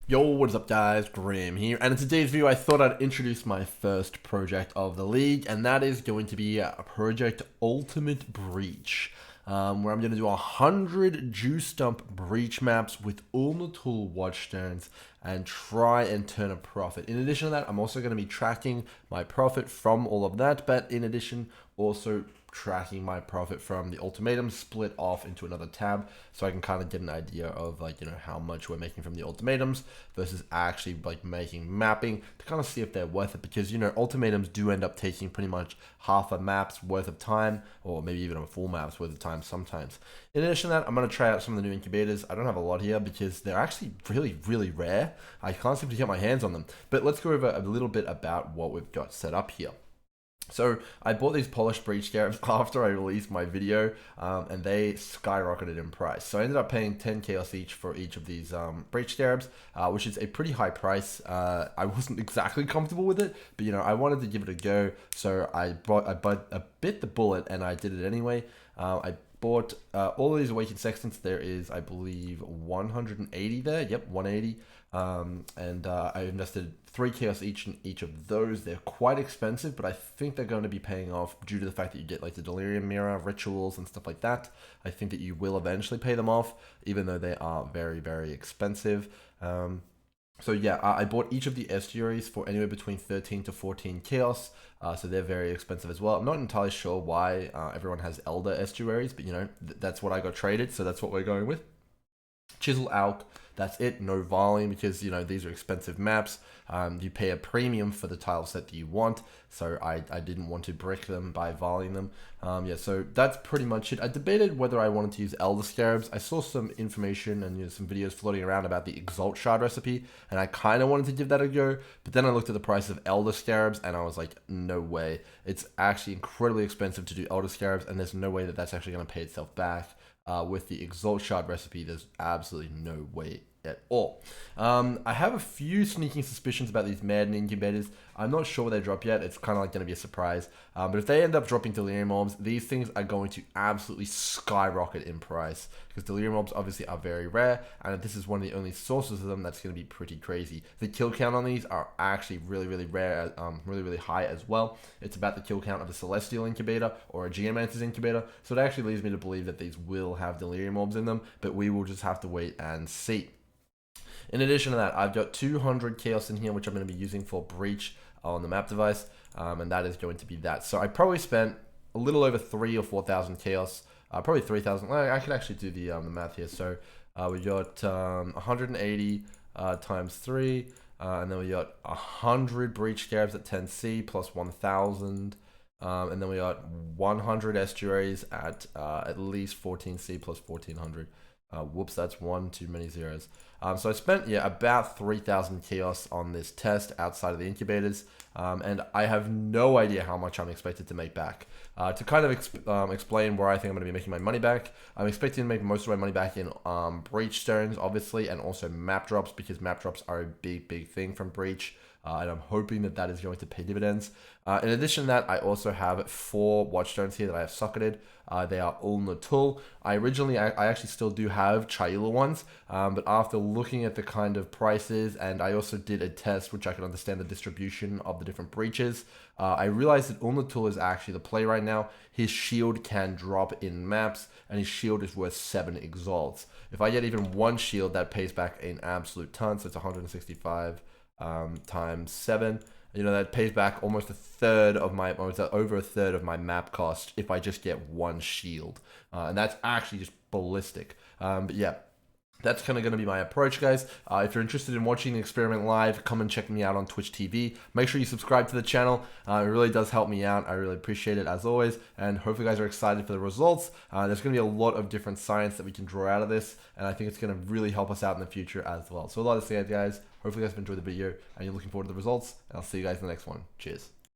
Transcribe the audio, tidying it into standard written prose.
Yo, what is up guys, Grim here, and in today's video I thought I'd introduce my first project of the league, and that is going to be a project Ultimate Breach, where I'm going to do 100 Juice Dump Breach maps with Ulnatul Watchstones and try and turn a profit. In addition to that, I'm also going to be tracking my profit from all of that, but in addition, also tracking my profit from the ultimatum split off into another tab, so I can kind of get an idea of, like, you know, how much we're making from the ultimatums versus actually like making mapping to kind of see if they're worth it, because, you know, ultimatums do end up taking pretty much half a map's worth of time, or maybe even a full map's worth of time sometimes. In addition to that, I'm going to try out some of the new incubators. I don't have a lot here because they're actually really rare. I can't seem to get my hands on them, but let's go over a little bit about what we've got set up here. So I bought these polished breach scarabs after I released my video, and they skyrocketed in price. So I ended up paying 10 chaos each for each of these breach scarabs, which is a pretty high price. I wasn't exactly comfortable with it, but, you know, I wanted to give it a go. So I bit the bullet and I did it anyway. I bought all of these awakened sextants. There is, I believe, 180 there. Yep, 180. I invested 3 chaos each in each of those. They're quite expensive, but I think they're going to be paying off due to the fact that you get like the delirium mirror, rituals, and stuff like that. I think that you will eventually pay them off, even though they are very expensive. So yeah, I bought each of the estuaries for anywhere between 13 to 14 chaos. So they're very expensive as well. I'm not entirely sure why everyone has elder estuaries, but, you know, that's what I got traded, so that's what we're going with. Chisel Alk, that's it, no volume, because, you know, these are expensive maps. You pay a premium for the tile set that you want, so I didn't want to brick them by volleying them. Yeah, so that's pretty much it. I debated whether I wanted to use Elder Scarabs. I saw some information and, you know, some videos floating around about the Exalt Shard recipe, and I kind of wanted to give that a go, but then I looked at the price of Elder Scarabs, and I was like, no way. It's actually incredibly expensive to do Elder Scarabs, and there's no way that that's actually going to pay itself back. With the Exalt Shard recipe, there's absolutely no way at all. I have a few sneaking suspicions about these Madden incubators. I'm not sure what they drop yet. It's kind of like going to be a surprise. But if they end up dropping delirium orbs, these things are going to absolutely skyrocket in price, because delirium orbs obviously are very rare, and this is one of the only sources of them that's going to be pretty crazy. The kill count on these are actually really rare, really high as well. It's about the kill count of a celestial incubator or a geomancer's incubator, so it actually leads me to believe that these will have delirium orbs in them, but we will just have to wait and see. In addition to that, I've got 200 chaos in here, which I'm going to be using for breach on the map device, and that is going to be that. So I probably spent a little over 3,000 or 4,000 chaos, probably 3,000. I could actually do the math here. So we got 180 times 3, and then we got 100 breach scarabs at 10C plus 1,000. And then we got 100 estuaries at least 14C plus 1,400. Whoops, that's one too many zeros. So I spent, yeah, about 3,000 chaos on this test outside of the incubators, and I have no idea how much I'm expected to make back. To kind of explain where I think I'm going to be making my money back, I'm expecting to make most of my money back in breach stones, obviously, and also map drops, because map drops are a big thing from breach. And I'm hoping that that is going to pay dividends. In addition to that, I also have 4 watchstones here that I have socketed. They are Ulnatul. I actually still do have Chaila ones, but after looking at the kind of prices, and I also did a test which I could understand the distribution of the different breaches, I realized that Ulnatul is actually the play right now. His shield can drop in maps, and his shield is worth 7 exalts. If I get even 1 shield, that pays back an absolute ton, so it's 165 times 7. You know, that pays back almost a third of my, or over a third of my map cost if I just get 1 shield, and that's actually just ballistic. But yeah, that's kind of going to be my approach, guys. If you're interested in watching the experiment live, come and check me out on Twitch TV. Make sure you subscribe to the channel. It really does help me out. I really appreciate it, as always. And hopefully you guys are excited for the results. There's going to be a lot of different science that we can draw out of this, and I think it's going to really help us out in the future as well. So a lot to say, guys. Hopefully you guys have enjoyed the video, and you're looking forward to the results. And I'll see you guys in the next one. Cheers.